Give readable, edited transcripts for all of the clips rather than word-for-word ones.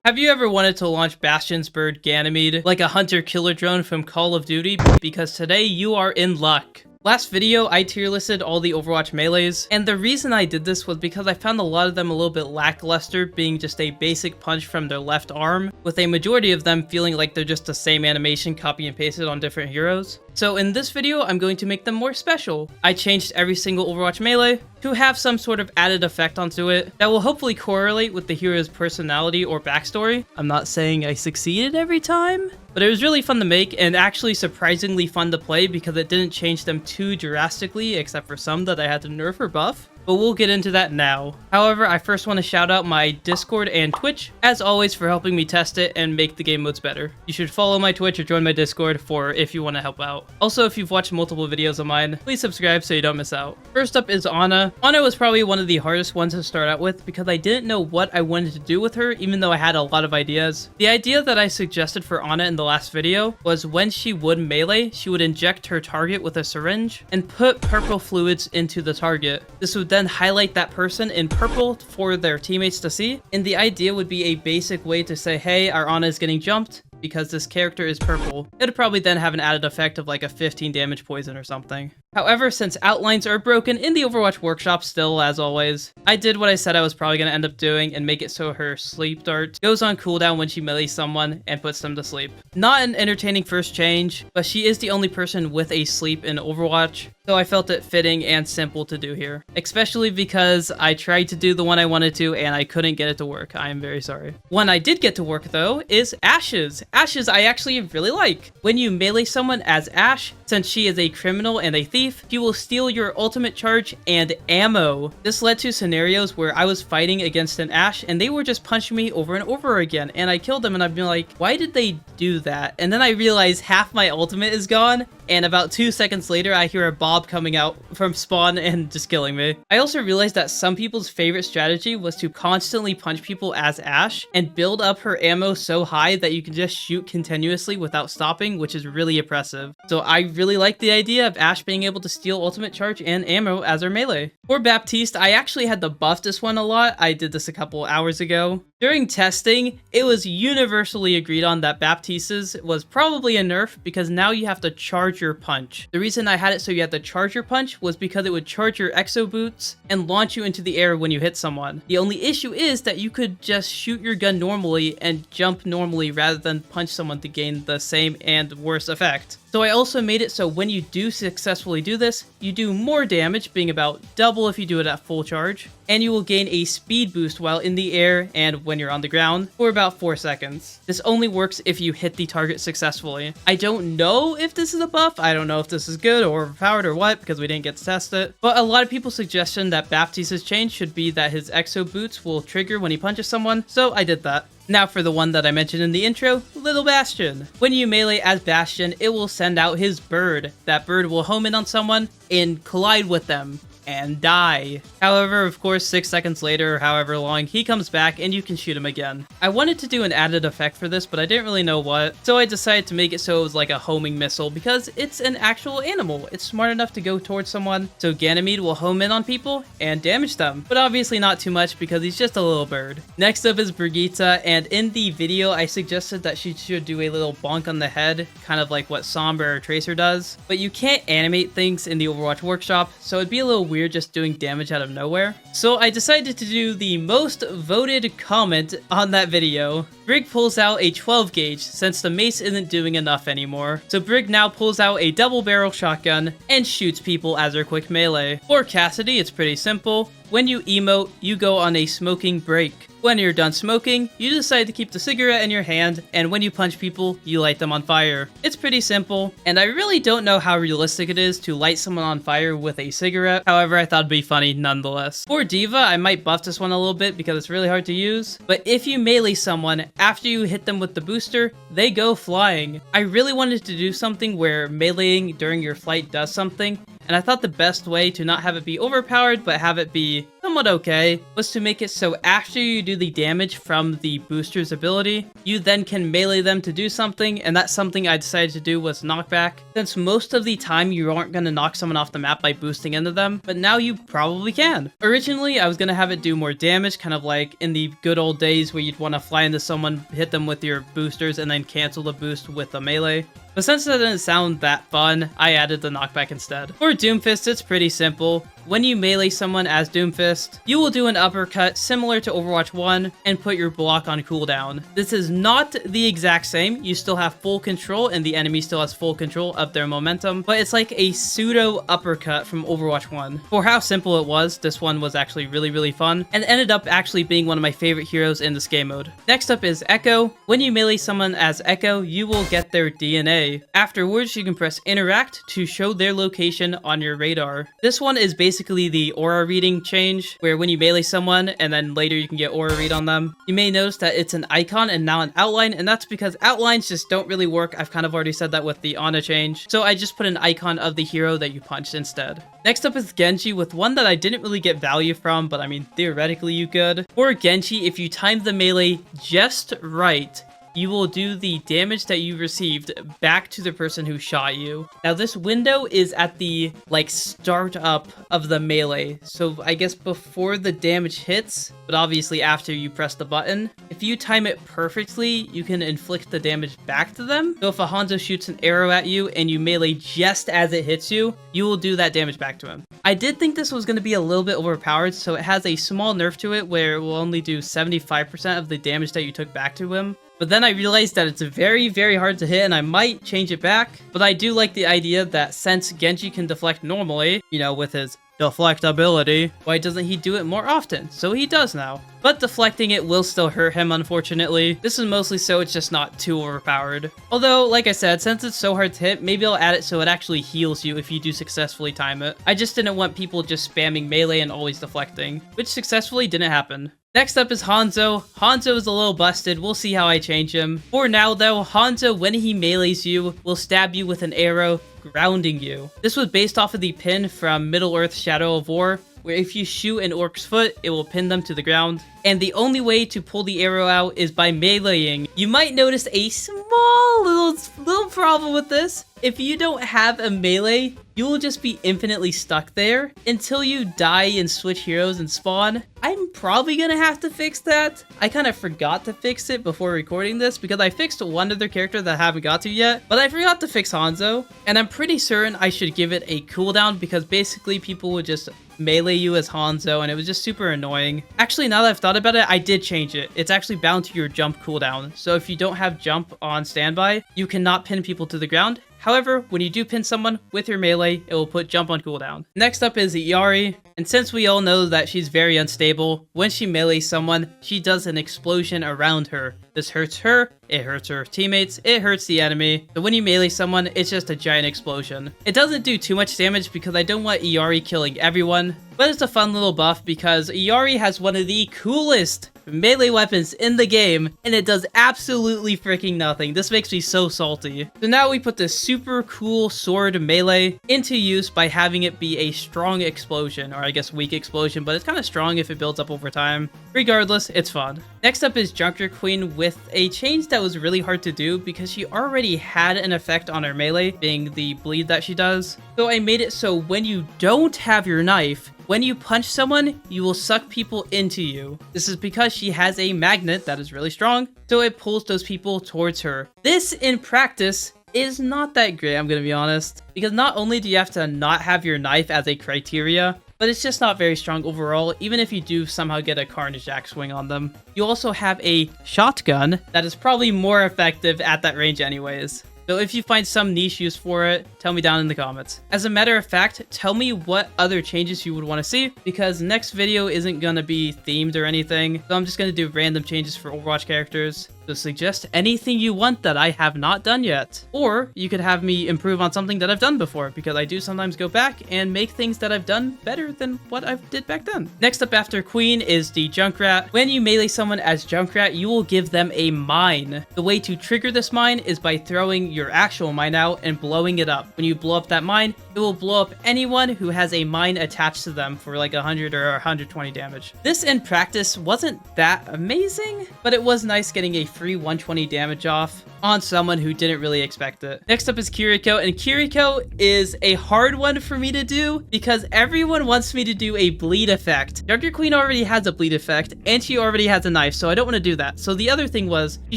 Have you ever wanted to launch Bastion's bird Ganymede like a hunter-killer drone from Call of Duty? Because today you are in luck. Last video, I tier listed all the Overwatch melees, and the reason I did this was because I found a lot of them a little bit lackluster, being just a basic punch from their left arm, with a majority of them feeling like they're just the same animation copy and pasted on different heroes. So in this video, I'm going to make them more special. I changed every single Overwatch melee to have some sort of added effect onto it that will hopefully correlate with the hero's personality or backstory. I'm not saying I succeeded every time, but it was really fun to make and actually surprisingly fun to play because it didn't change them too drastically, except for some that I had to nerf or buff. But we'll get into that now. However, I first want to shout out my Discord and Twitch, as always, for helping me test it and make the game modes better. You should follow my Twitch or join my Discord if you want to help out. Also, if you've watched multiple videos of mine, please subscribe so you don't miss out. First up is Ana. Ana was probably one of the hardest ones to start out with because I didn't know what I wanted to do with her, even though I had a lot of ideas. The idea that I suggested for Ana in the last video was when she would melee, she would inject her target with a syringe and put purple fluids into the target. This would then highlight that person in purple for their teammates to see, and the idea would be a basic way to say, hey, our Ana is getting jumped because this character is purple. It would probably then have an added effect of like a 15 damage poison or something. However, since outlines are broken in the Overwatch workshop still, as always, I did what I said I was probably going to end up doing and make it so her sleep dart goes on cooldown when she melees someone and puts them to sleep. Not an entertaining first change, but she is the only person with a sleep in Overwatch, so I felt it fitting and simple to do here. Especially because I tried to do the one I wanted to and I couldn't get it to work. I am very sorry. One I did get to work though is Ashe's. Ashe's I actually really like. When you melee someone as Ashe, since she is a criminal and a thief, she will steal your ultimate charge and ammo. This led to scenarios where I was fighting against an Ashe and they were just punching me over and over again, and I killed them and I'd be like, why did they do that? And then I realized half my ultimate is gone, and about 2 seconds later I hear a Bob coming out from spawn and just killing me. I also realized that some people's favorite strategy was to constantly punch people as Ashe and build up her ammo so high that you can just shoot continuously without stopping, which is really oppressive. So I really like the idea of Ashe being able to steal ultimate charge and ammo as her melee. For Baptiste, I actually had to buff this one a lot. I did this a couple hours ago. During testing, it was universally agreed on that Baptiste's was probably a nerf because now you have to charge your punch. The reason I had it so you had to charge your punch was because it would charge your exo boots and launch you into the air when you hit someone. The only issue is that you could just shoot your gun normally and jump normally rather than punch someone to gain the same and worse effect. So I also made it so when you do successfully do this, you do more damage, being about double if you do it at full charge, and you will gain a speed boost while in the air and when you're on the ground for about 4 seconds. This only works if you hit the target successfully. I don't know if this is a buff, I don't know if this is good or overpowered or what, because we didn't get to test it, but a lot of people's suggestion that Baptiste's change should be that his exo boots will trigger when he punches someone, so I did that. Now for the one that I mentioned in the intro, Little Bastion. When you melee as Bastion, it will send out his bird. That bird will home in on someone and collide with them and die. However, of course, 6 seconds later or however long, he comes back and you can shoot him again. I wanted to do an added effect for this, but I didn't really know what, so I decided to make it so it was like a homing missile because it's an actual animal. It's smart enough to go towards someone, so Ganymede will home in on people and damage them, but obviously not too much because he's just a little bird. Next up is Brigitte, and in the video I suggested that she should do a little bonk on the head, kind of like what Sombra or Tracer does, but you can't animate things in the Overwatch workshop, so it'd be a little weird just doing damage out of nowhere. So I decided to do the most voted comment on that video. Brig pulls out a 12 gauge since the mace isn't doing enough anymore. So Brig now pulls out a double barrel shotgun and shoots people as her quick melee. For Cassidy, it's pretty simple. When you emote, you go on a smoking break. When you're done smoking, you decide to keep the cigarette in your hand, and when you punch people, you light them on fire. It's pretty simple, and I really don't know how realistic it is to light someone on fire with a cigarette. However, I thought it'd be funny nonetheless. For Diva, I might buff this one a little bit because it's really hard to use, but if you melee someone, after you hit them with the booster, they go flying. I really wanted to do something where meleeing during your flight does something, and I thought the best way to not have it be overpowered, but have it be somewhat okay, was to make it so after you do the damage from the booster's ability, you then can melee them to do something, and that something I decided to do was knockback, since most of the time you aren't going to knock someone off the map by boosting into them, but now you probably can. Originally, I was going to have it do more damage, kind of like in the good old days where you'd want to fly into someone, hit them with your boosters, and then cancel the boost with a melee. But since that didn't sound that fun, I added the knockback instead. For Doomfist, it's pretty simple. When you melee someone as Doomfist, you will do an uppercut similar to Overwatch 1 and put your block on cooldown. This is not the exact same. You still have full control and the enemy still has full control of their momentum, but it's like a pseudo uppercut from Overwatch 1. For how simple it was, this one was actually really fun and ended up actually being one of my favorite heroes in this game mode. Next up is Echo. When you melee someone as Echo, you will get their DNA. Afterwards, you can press interact to show their location on your radar. This one is basically the aura reading change, where when you melee someone and then later you can get aura read on them, you may notice that it's an icon and now an outline, and that's because outlines just don't really work. I've kind of already said that with the Ana change, so I just put an icon of the hero that you punched instead. Next up is Genji, with one that I didn't really get value from, but I mean, theoretically you could. For Genji, if you time the melee just right, you will do the damage that you received back to the person who shot you. Now this window is at the start up of the melee, so I guess before the damage hits, but obviously after you press the button. If you time it perfectly, you can inflict the damage back to them. So if a Hanzo shoots an arrow at you and you melee just as it hits you, you will do that damage back to him. I did think this was going to be a little bit overpowered, so it has a small nerf to it where it will only do 75% of the damage that you took back to him. But then I realized that it's very hard to hit and I might change it back. But I do like the idea that since Genji can deflect normally, you know, with his deflect ability, why doesn't he do it more often? So he does now. But deflecting it will still hurt him, unfortunately. This is mostly so it's just not too overpowered. Although, like I said, since it's so hard to hit, maybe I'll add it so it actually heals you if you do successfully time it. I just didn't want people just spamming melee and always deflecting, which successfully didn't happen. Next up is Hanzo. Hanzo is a little busted. We'll see how I change him. For now though, Hanzo, when he melees you, will stab you with an arrow, grounding you. This was based off of the pin from Middle-earth Shadow of War, where if you shoot an orc's foot, it will pin them to the ground. And the only way to pull the arrow out is by meleeing. You might notice a small little problem with this. If you don't have a melee, you will just be infinitely stuck there until you die and switch heroes and spawn. I'm probably gonna have to fix that. I kind of forgot to fix it before recording this because I fixed one other character that I haven't got to yet, but I forgot to fix Hanzo. And I'm pretty certain I should give it a cooldown because basically people would just melee you as Hanzo and it was just super annoying. Actually, now that I've thought about it, I did change it. It's actually bound to your jump cooldown. So if you don't have jump on standby, you cannot pin people to the ground. However, when you do pin someone with your melee, it will put jump on cooldown. Next up is Iari, and since we all know that she's very unstable, when she melees someone, she does an explosion around her. This hurts her, it hurts her teammates, it hurts the enemy. So when you melee someone, it's just a giant explosion. It doesn't do too much damage because I don't want Iari killing everyone, but it's a fun little buff because Iari has one of the coolest melee weapons in the game, and it does absolutely freaking nothing. This makes me so salty. So now we put this super cool sword melee into use by having it be a strong explosion, or I guess weak explosion, but it's kind of strong if it builds up over time. Regardless, it's fun. Next up is Junkrat Queen with a change that was really hard to do because she already had an effect on her melee, being the bleed that she does. So I made it so when you don't have your knife, when you punch someone, you will suck people into you. This is because she has a magnet that is really strong, so it pulls those people towards her. This, in practice, is not that great, I'm gonna be honest, because not only do you have to not have your knife as a criteria, but it's just not very strong overall, even if you do somehow get a Carnage Axe swing on them. You also have a shotgun that is probably more effective at that range anyways. So if you find some niche use for it, tell me down in the comments. As a matter of fact, tell me what other changes you would want to see, because next video isn't gonna be themed or anything, so I'm just gonna do random changes for Overwatch characters. So suggest anything you want that I have not done yet. Or you could have me improve on something that I've done before, because I do sometimes go back and make things that I've done better than what I did back then. Next up after Queen is the Junkrat. When you melee someone as Junkrat, you will give them a mine. The way to trigger this mine is by throwing your actual mine out and blowing it up. When you blow up that mine, it will blow up anyone who has a mine attached to them for like 100 or 120 damage. This in practice wasn't that amazing, but it was nice getting a free 120 damage off on someone who didn't really expect it. Next up is Kiriko, and Kiriko is a hard one for me to do because everyone wants me to do a bleed effect. Dr. Queen already has a bleed effect, and she already has a knife, so I don't want to do that. So the other thing was, she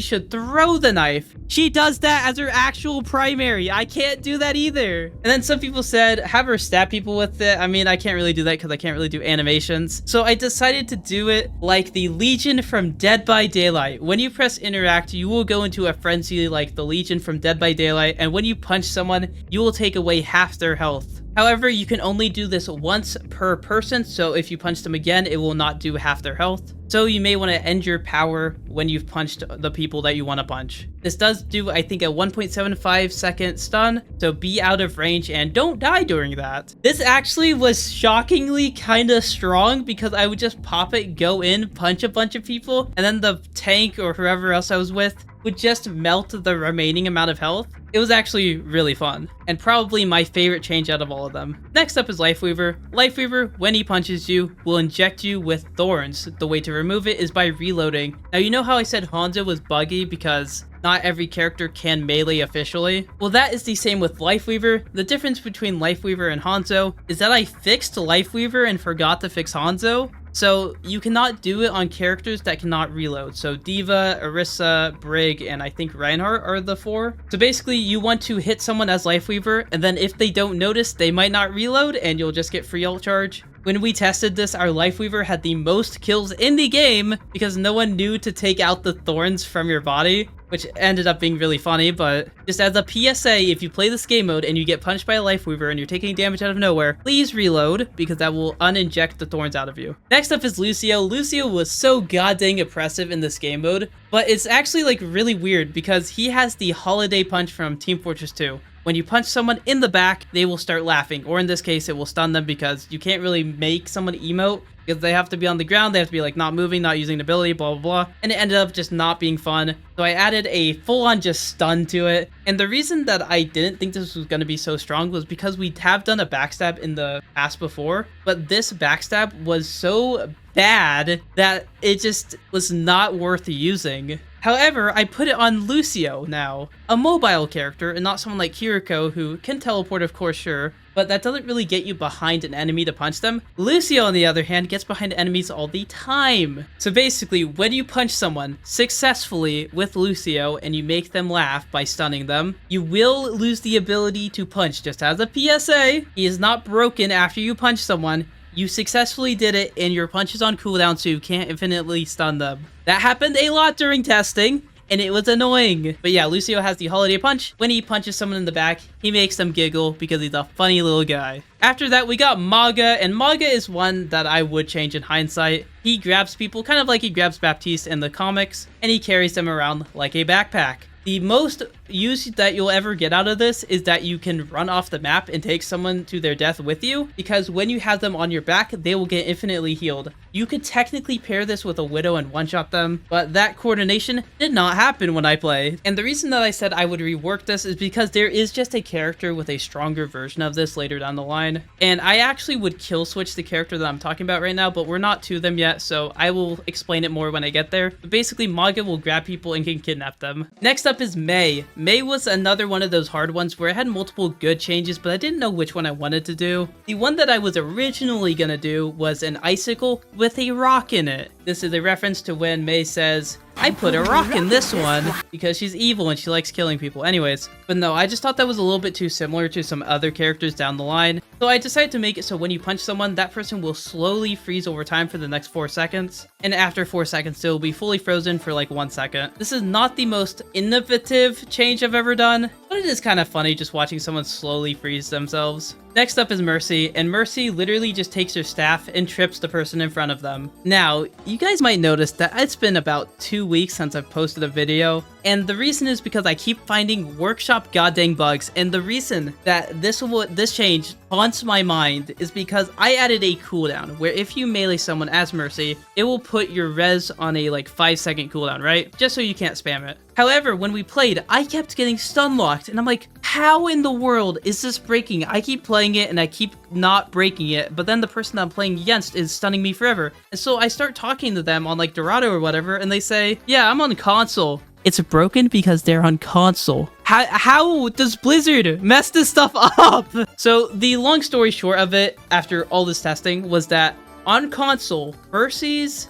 should throw the knife. She does that as her actual primary. I can't do that either. And then some people said, have her stab people with it. I mean, I can't really do that because I can't really do animations. So I decided to do it like the Legion from Dead by Daylight. When you press interact, you will go into a frenzy like the Legion from Dead by Daylight, and when you punch someone, you will take away half their health. However, you can only do this once per person, so if you punch them again, it will not do half their health. So you may want to end your power when you've punched the people that you want to punch. This does do, I think, a 1.75 second stun, so be out of range and don't die during that. This actually was shockingly kind of strong because I would just pop it, go in, punch a bunch of people, and then the tank or whoever else I was with would just melt the remaining amount of health. It was actually really fun, and probably my favorite change out of all of them. Next up is Lifeweaver. Lifeweaver, when he punches you, will inject you with thorns. The way to remove it is by reloading. Now, you know how I said Hanzo was buggy because not every character can melee officially? Well, that is the same with Lifeweaver. The difference between Lifeweaver and Hanzo is that I fixed Lifeweaver and forgot to fix Hanzo. So you cannot do it on characters that cannot reload. So Diva, Orisa, Brig, and I think Reinhardt are the 4. So basically you want to hit someone as Lifeweaver, and then if they don't notice, they might not reload and you'll just get free ult charge. When we tested this, our Lifeweaver had the most kills in the game because no one knew to take out the thorns from your body, which ended up being really funny. But just as a PSA, if you play this game mode and you get punched by a Lifeweaver and you're taking damage out of nowhere, please reload because that will uninject the thorns out of you. Next up is Lucio. Lucio was so goddamn oppressive in this game mode, but it's actually like really weird because he has the holiday punch from Team Fortress 2. When you punch someone in the back, they will start laughing, or in this case, it will stun them because you can't really make someone emote because they have to be on the ground, they have to be like not moving, not using an ability, blah, blah, blah. And it ended up just not being fun. So I added a full-on just stun to it. And the reason that I didn't think this was going to be so strong was because we have done a backstab in the past before, but this backstab was so bad that it just was not worth using. However, I put it on Lucio now, a mobile character and not someone like Kiriko who can teleport, of course, sure, but that doesn't really get you behind an enemy to punch them. Lucio, on the other hand, gets behind enemies all the time. So basically, when you punch someone successfully with Lucio and you make them laugh by stunning them, you will lose the ability to punch. Just as a PSA, he is not broken after you punch someone. You successfully did it, and your punch is on cooldown, so you can't infinitely stun them. That happened a lot during testing, and it was annoying. But yeah, Lucio has the holiday punch. When he punches someone in the back, he makes them giggle because he's a funny little guy. After that, we got Maga, and Maga is one that I would change in hindsight. He grabs people kind of like he grabs Baptiste in the comics, and he carries them around like a backpack. The most use that you'll ever get out of this is that you can run off the map and take someone to their death with you, because when you have them on your back, they will get infinitely healed. You could technically pair this with a Widow and one-shot them, but that coordination did not happen when I played. And the reason that I said I would rework this is because there is just a character with a stronger version of this later down the line. And I actually would kill switch the character that I'm talking about right now, but we're not to them yet, so I will explain it more when I get there. But basically, Maga will grab people and can kidnap them. Next up is Mei. Mei was another one of those hard ones where I had multiple good changes, but I didn't know which one I wanted to do. The one that I was originally gonna do was an icicle with a rock in it. This is a reference to when Mei says, I put a rock in this one, because she's evil and she likes killing people. Anyways, but no, I just thought that was a little bit too similar to some other characters down the line. So I decided to make it so when you punch someone, that person will slowly freeze over time for the next 4 seconds. And after 4 seconds, they will be fully frozen for like 1 second. This is not the most innovative change I've ever done, but it is kind of funny just watching someone slowly freeze themselves. Next up is Mercy, and Mercy literally just takes her staff and trips the person in front of them. Now, you guys might notice that it's been about 2 weeks since I've posted a video, and the reason is because I keep finding workshop goddamn bugs, and the reason that this change haunts my mind is because I added a cooldown, where if you melee someone as Mercy, it will put your res on a like 5-second cooldown, right? Just so you can't spam it. However, when we played, I kept getting stun locked, and I'm like, how in the world is this breaking? I keep playing it, and I keep not breaking it, but then the person that I'm playing against is stunning me forever. And so I start talking to them on like Dorado or whatever, and they say, yeah, I'm on console. It's broken because they're on console. How does Blizzard mess this stuff up? So the long story short of it, after all this testing, was that on console, Mercy's,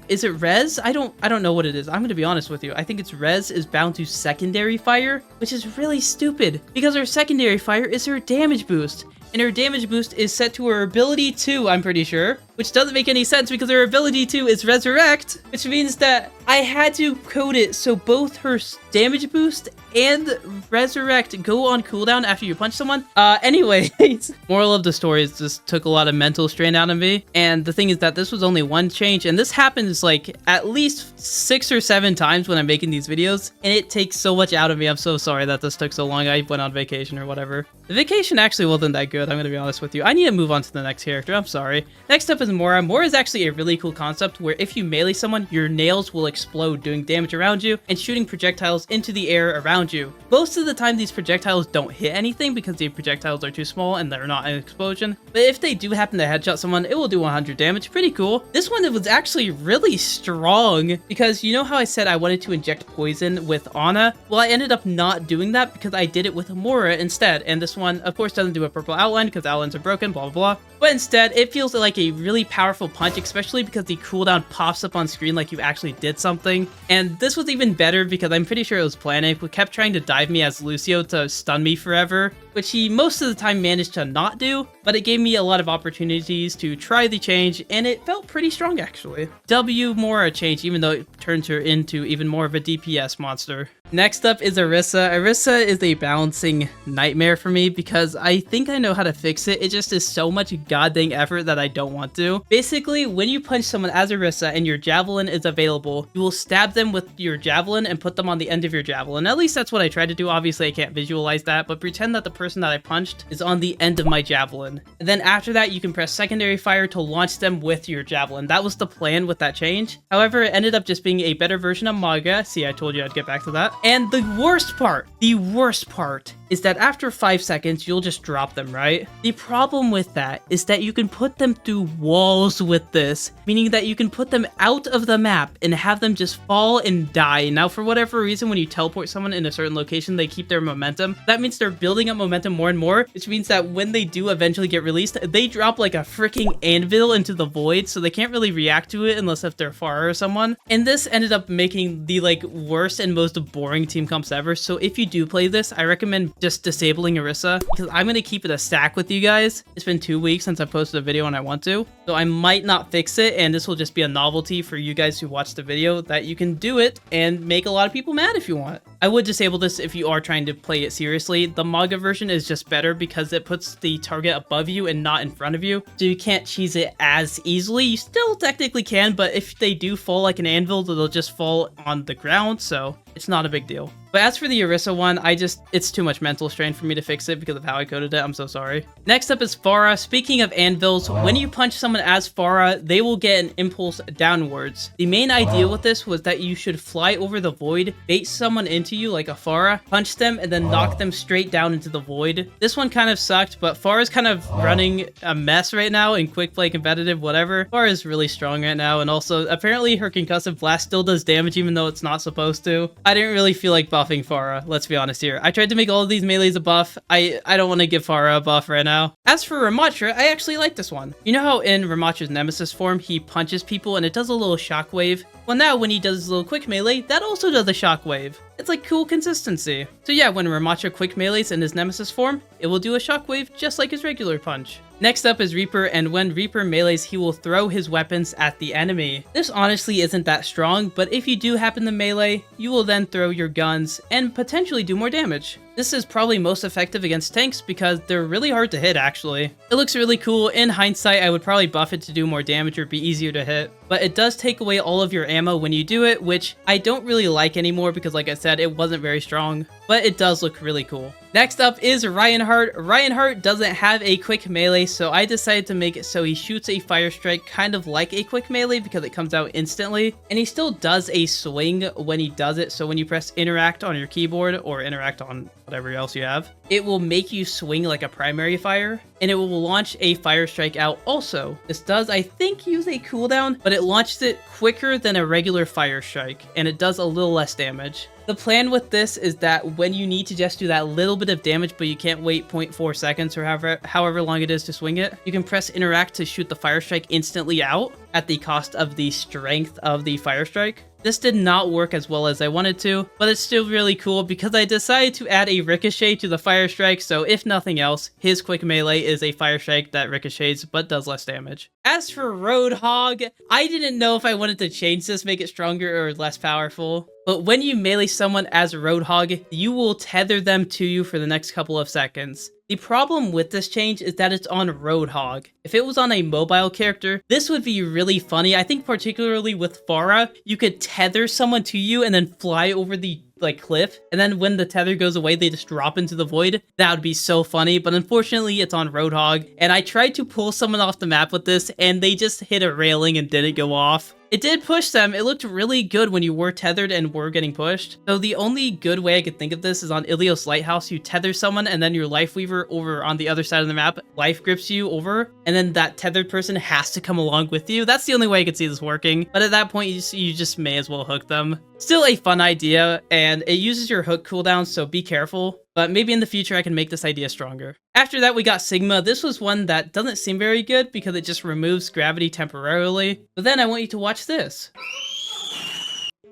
is it res? I don't know what it is. I'm gonna be honest with you. I think it's res is bound to secondary fire, which is really stupid because her secondary fire is her damage boost. And her damage boost is set to her ability 2, I'm pretty sure. Which doesn't make any sense because her ability 2 is Resurrect. Which means that I had to code it so both her damage boost and Resurrect go on cooldown after you punch someone. Anyways, moral of the story is this took a lot of mental strain out of me. And the thing is that this was only one change. And this happens like at least 6 or 7 times when I'm making these videos. And it takes so much out of me. I'm so sorry that this took so long. I went on vacation or whatever. The vacation actually wasn't that good. I'm going to be honest with you. I need to move on to the next character. I'm sorry. Next up is Moira. Moira is actually a really cool concept where if you melee someone, your nails will explode, doing damage around you and shooting projectiles into the air around you. Most of the time, these projectiles don't hit anything because the projectiles are too small and they're not an explosion. But if they do happen to headshot someone, it will do 100 damage. Pretty cool. This one was actually really strong because you know how I said I wanted to inject poison with Ana? Well, I ended up not doing that because I did it with Moira instead. And this one, of course, doesn't do a purple outline because outlines are broken, blah, blah, blah. But instead, it feels like a really powerful punch, especially because the cooldown pops up on screen like you actually did something. And this was even better because I'm pretty sure it was Planet who kept trying to dive me as Lucio to stun me forever, which he most of the time managed to not do, but it gave me a lot of opportunities to try the change, and it felt pretty strong actually. W Moira change, even though it turns her into even more of a DPS monster. Next up is Orisa. Orisa is a balancing nightmare for me because I think I know how to fix it. It just is so much goddamn effort that I don't want to. Basically, when you punch someone as Orisa and your javelin is available, you will stab them with your javelin and put them on the end of your javelin. At least that's what I tried to do. Obviously, I can't visualize that, but pretend that the person that I punched is on the end of my javelin. And then after that, you can press secondary fire to launch them with your javelin. That was the plan with that change. However, it ended up just being a better version of Maga. See, I told you I'd get back to that. And the worst part is that after 5 seconds, you'll just drop them, right? The problem with that is that you can put them through walls with this, meaning that you can put them out of the map and have them just fall and die. Now, for whatever reason, when you teleport someone in a certain location, they keep their momentum. That means they're building up momentum more and more, which means that when they do eventually get released, they drop like a freaking anvil into the void, so they can't really react to it unless if they're Pharah or someone. And this ended up making the like worst and most boring team comps ever. So if you do play this, I recommend just disabling Orisa because I'm going to keep it a stack with you guys. It's been 2 weeks since I posted a video and I want to, so I might not fix it, and this will just be a novelty for you guys who watch the video that you can do it and make a lot of people mad if you want. I would disable this if you are trying to play it seriously. The Maga version is just better because it puts the target above you and not in front of you, so you can't cheese it as easily. You still technically can, but if they do fall like an anvil, they'll just fall on the ground, so it's not a big deal. But as for the Orisa one, it's too much mental strain for me to fix it because of how I coded it. I'm so sorry. Next up is Pharah. Speaking of anvils, when you punch someone as Pharah, they will get an impulse downwards. The main idea with this was that you should fly over the void, bait someone into you like a Pharah, punch them, and then knock them straight down into the void. This one kind of sucked, but Pharah's kind of running a mess right now in quick play competitive, whatever. Pharah is really strong right now, and also apparently her concussive blast still does damage even though it's not supposed to. I didn't really feel like buffing Pharah, let's be honest here. I tried to make all of these melees a buff. I don't want to give Pharah a buff right now. As for Ramattra, I actually like this one. You know how in Ramattra's Nemesis form, he punches people and it does a little shockwave? Well, now when he does his little quick melee, that also does a shockwave. It's like cool consistency. So yeah, when Ramattra quick melees in his Nemesis form, it will do a shockwave just like his regular punch. Next up is Reaper, and when Reaper melees, he will throw his weapons at the enemy. This honestly isn't that strong, but if you do happen to melee, you will then throw your guns and potentially do more damage. This is probably most effective against tanks because they're really hard to hit actually. It looks really cool. In hindsight, I would probably buff it to do more damage or be easier to hit, but it does take away all of your ammo when you do it, which I don't really like anymore because like I said, it wasn't very strong, but it does look really cool. Next up is Reinhardt. Reinhardt doesn't have a quick melee, so I decided to make it so he shoots a fire strike kind of like a quick melee because it comes out instantly, and he still does a swing when he does it. So when you press interact on your keyboard or interact on whatever else you have, it will make you swing like a primary fire, and it will launch a fire strike out also. This does, I think, use a cooldown, but it launches it quicker than a regular fire strike, and it does a little less damage. The plan with this is that when you need to just do that little bit of damage, but you can't wait 0.4 seconds or however long it is to swing it, you can press interact to shoot the fire strike instantly out at the cost of the strength of the fire strike. This did not work as well as I wanted to, but it's still really cool because I decided to add a ricochet to the fire strike, so if nothing else, his quick melee is a fire strike that ricochets but does less damage. As for Roadhog, I didn't know if I wanted to change this, make it stronger or less powerful, but when you melee someone as Roadhog, you will tether them to you for the next couple of seconds. The problem with this change is that it's on Roadhog. If it was on a mobile character, this would be really funny. I think particularly with Pharah, you could tether someone to you and then fly over the cliff, and then when the tether goes away, they just drop into the void. That would be so funny, but unfortunately, it's on Roadhog, and I tried to pull someone off the map with this, and they just hit a railing and didn't go off. It did push them. It looked really good when you were tethered and were getting pushed. So the only good way I could think of this is on Ilios Lighthouse. You tether someone and then your Life Weaver over on the other side of the map life grips you over, and then that tethered person has to come along with you. That's the only way I could see this working. But at that point, you just may as well hook them. Still a fun idea, and it uses your hook cooldown, so be careful. But maybe in the future I can make this idea stronger. After that, we got Sigma. This was one that doesn't seem very good because it just removes gravity temporarily. But then I want you to watch this.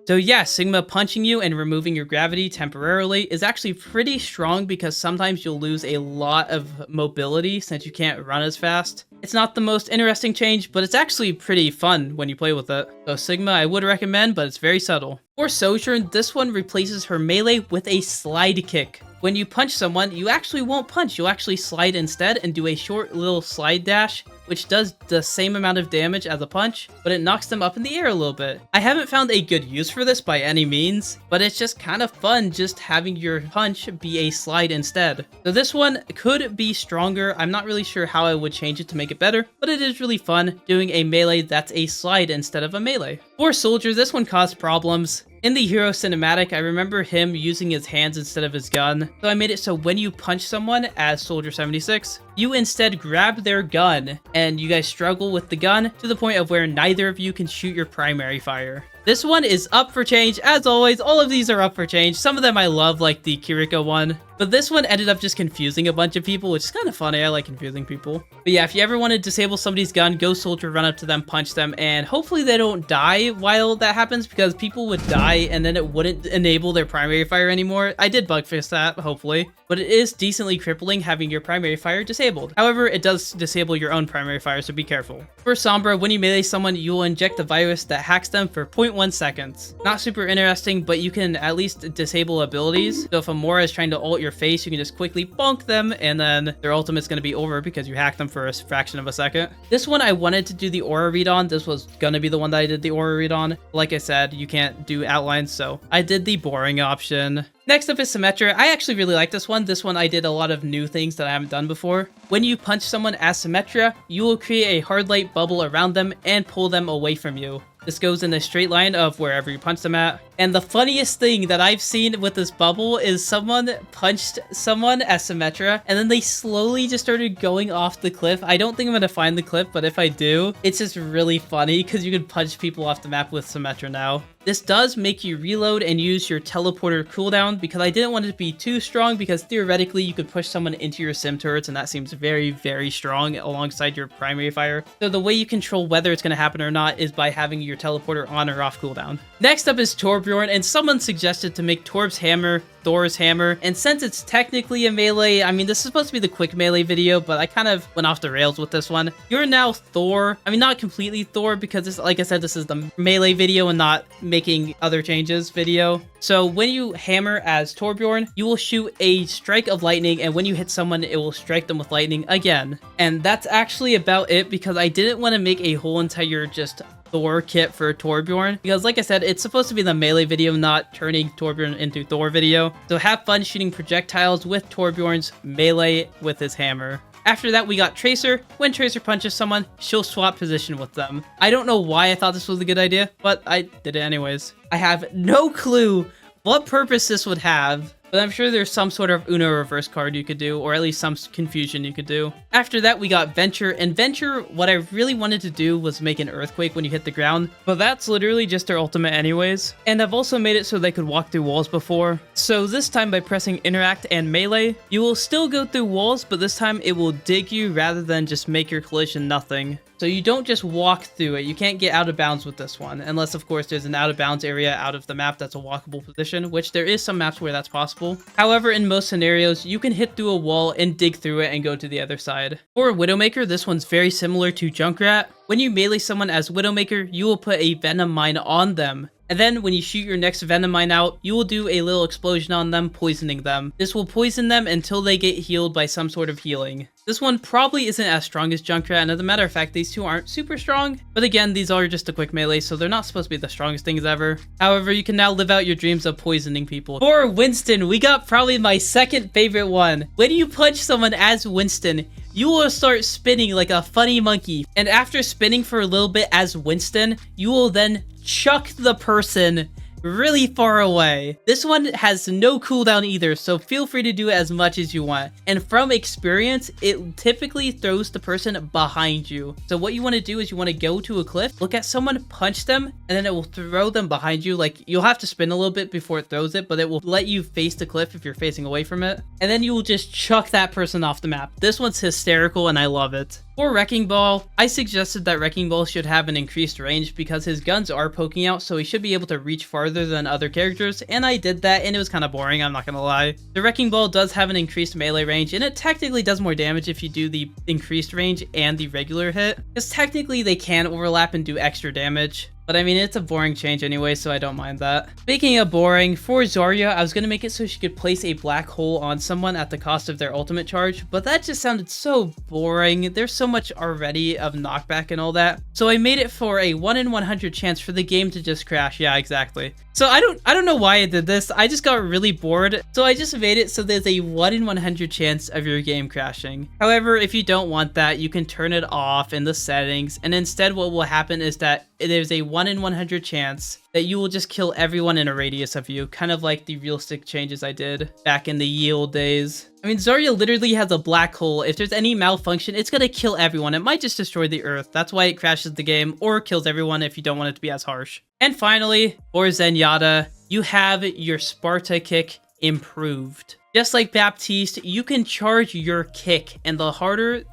So yeah, Sigma punching you and removing your gravity temporarily is actually pretty strong because sometimes you'll lose a lot of mobility since you can't run as fast. It's not the most interesting change, but it's actually pretty fun when you play with it. So Sigma I would recommend, but it's very subtle. For Sojourn, this one replaces her melee with a slide kick. When you punch someone, you actually won't punch, you'll actually slide instead and do a short little slide dash, which does the same amount of damage as a punch, but it knocks them up in the air a little bit. I haven't found a good use for this by any means, but it's just kind of fun just having your punch be a slide instead. So this one could be stronger. I'm not really sure how I would change it to make it better, but it is really fun doing a melee that's a slide instead of a melee. For Soldier, this one caused problems. In the hero cinematic, I remember him using his hands instead of his gun, so I made it so when you punch someone as Soldier 76, you instead grab their gun, and you guys struggle with the gun to the point of where neither of you can shoot your primary fire. This one is up for change. As always, all of these are up for change. Some of them I love, like the Kiriko one. But this one ended up just confusing a bunch of people, which is kind of funny. I like confusing people. But yeah, if you ever want to disable somebody's gun, go Soldier, run up to them, punch them, and hopefully they don't die while that happens, because people would die and then it wouldn't enable their primary fire anymore. I did bug fix that, hopefully. But it is decently crippling having your primary fire disabled. However, it does disable your own primary fire, so be careful. For Sombra, when you melee someone, you will inject the virus that hacks them for 0.1 seconds. Not super interesting, but you can at least disable abilities. So if a Moira is trying to ult your face, you can just quickly bonk them, and then their ultimate's going to be over because you hacked them for a fraction of a second. This one I wanted to do the aura read on. This was going to be the one that I did the aura read on. Like I said, you can't do outlines, so I did the boring option. Next up is Symmetra. I actually really like this one. This one I did a lot of new things that I haven't done before. When you punch someone as Symmetra, you will create a hard light bubble around them and pull them away from you. This goes in a straight line of wherever you punch them at. And the funniest thing that I've seen with this bubble is someone punched someone as Symmetra, and then they slowly just started going off the cliff. I don't think I'm going to find the clip, but if I do, it's just really funny because you can punch people off the map with Symmetra now. This does make you reload and use your teleporter cooldown because I didn't want it to be too strong because theoretically you could push someone into your sim turrets and that seems very, very strong alongside your primary fire. So the way you control whether it's going to happen or not is by having your teleporter on or off cooldown. Next up is Torbjorn, and someone suggested to make Torb's hammer Thor's hammer, and since it's technically a melee, I mean, this is supposed to be the quick melee video, but I kind of went off the rails with this one. You're now Thor. I mean, not completely Thor, because this, like I said, this is the melee video and not making other changes video. So when you hammer as Torbjorn, you will shoot a strike of lightning, and when you hit someone, it will strike them with lightning again. And that's actually about it, because I didn't want to make a whole entire just Thor kit for Torbjorn, because like I said, it's supposed to be the melee video, not turning Torbjorn into Thor video. So have fun shooting projectiles with Torbjorn's melee with his hammer. After that, we got Tracer. When Tracer punches someone, she'll swap position with them. I don't know why I thought this was a good idea, but I did it anyways. I have no clue what purpose this would have, but I'm sure there's some sort of Uno reverse card you could do, or at least some confusion you could do. After that, we got Venture, and Venture, what I really wanted to do was make an earthquake when you hit the ground, but that's literally just their ultimate anyways. And I've also made it so they could walk through walls before. So this time by pressing interact and melee, you will still go through walls, but this time it will dig you rather than just make your collision nothing. So you don't just walk through it. You can't get out of bounds with this one, unless of course there's an out of bounds area out of the map that's a walkable position, which there is some maps where that's possible. However, in most scenarios, you can hit through a wall and dig through it and go to the other side. For Widowmaker, this one's very similar to Junkrat. When you melee someone as Widowmaker, you will put a Venom Mine on them. And then when you shoot your next Venom Mine out, you will do a little explosion on them, poisoning them. This will poison them until they get healed by some sort of healing. This one probably isn't as strong as Junkrat, and as a matter of fact, these two aren't super strong. But again, these are just a quick melee, so they're not supposed to be the strongest things ever. However, you can now live out your dreams of poisoning people. For Winston, we got probably my second favorite one. When you punch someone as Winston, you will start spinning like a funny monkey. And after spinning for a little bit as Winston, you will then chuck the person really far away. This one has no cooldown either, so feel free to do as much as you want. And from experience, it typically throws the person behind you. So what you want to do is you want to go to a cliff, look at someone, punch them, and then it will throw them behind you. Like, you'll have to spin a little bit before it throws it, but it will let you face the cliff if you're facing away from it. And then you will just chuck that person off the map. This one's hysterical and I love it. For Wrecking Ball, I suggested that Wrecking Ball should have an increased range because his guns are poking out, so he should be able to reach farther than other characters, and I did that, and it was kind of boring, I'm not gonna lie. The Wrecking Ball does have an increased melee range, and it technically does more damage if you do the increased range and the regular hit, because technically they can overlap and do extra damage. But I mean, it's a boring change anyway, so I don't mind that. Speaking of boring, for Zarya, I was going to make it so she could place a black hole on someone at the cost of their ultimate charge, but that just sounded so boring. There's so much already of knockback and all that. So I made it for a 1 in 100 chance for the game to just crash. Yeah, exactly. So I don't know why I did this. I just got really bored. So I just made it so there's a 1 in 100 chance of your game crashing. However, if you don't want that, you can turn it off in the settings. And instead what will happen is that there's a 1 in 100 chance that you will just kill everyone in a radius of you. Kind of like the realistic changes I did back in the ye olde days. I mean, Zarya literally has a black hole. If there's any malfunction, it's gonna kill everyone. It might just destroy the earth. That's why it crashes the game, or kills everyone if you don't want it to be as harsh. And finally, for Zenyatta, you have your Sparta kick improved. Just like Baptiste, you can charge your kick, and the harder...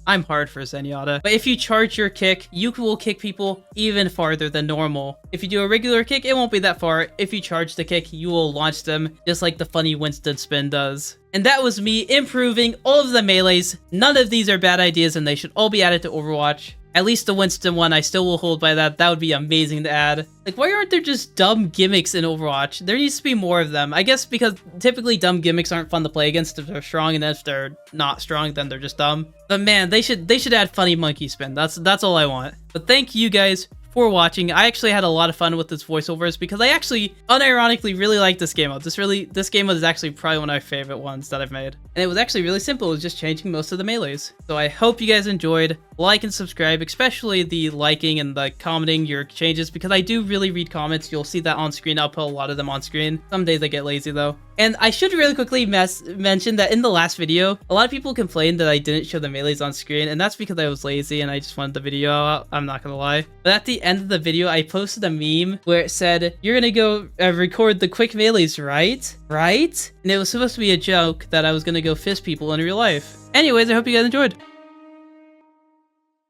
I'm hard for Zenyatta. But if you charge your kick, you will kick people even farther than normal. If you do a regular kick, it won't be that far. If you charge the kick, you will launch them, just like the funny Winston spin does. And that was me improving all of the melees. None of these are bad ideas, and they should all be added to Overwatch. At least the Winston one, I still will hold by that. That would be amazing to add. Like, why aren't there just dumb gimmicks in Overwatch? There needs to be more of them. I guess because typically dumb gimmicks aren't fun to play against if they're strong, and if they're not strong, then they're just dumb. But man, they should add funny monkey spin. That's all I want. But thank you guys for watching. I actually had a lot of fun with this voiceovers because I actually unironically really like this game mode. This game mode is actually probably one of my favorite ones that I've made. And it was actually really simple. It was just changing most of the melees. So I hope you guys enjoyed. Like and subscribe, especially the liking and the commenting your changes, because I do really read comments. You'll see that on screen. I'll put a lot of them on screen. Some days I get lazy though. And I should really quickly mention that in the last video, a lot of people complained that I didn't show the melees on screen, and that's because I was lazy and I just wanted the video out. I'm not gonna lie. But at the end of the video, I posted a meme where it said, "You're gonna go record the quick melees, right? Right?" And it was supposed to be a joke that I was gonna go fist people in real life. Anyways, I hope you guys enjoyed.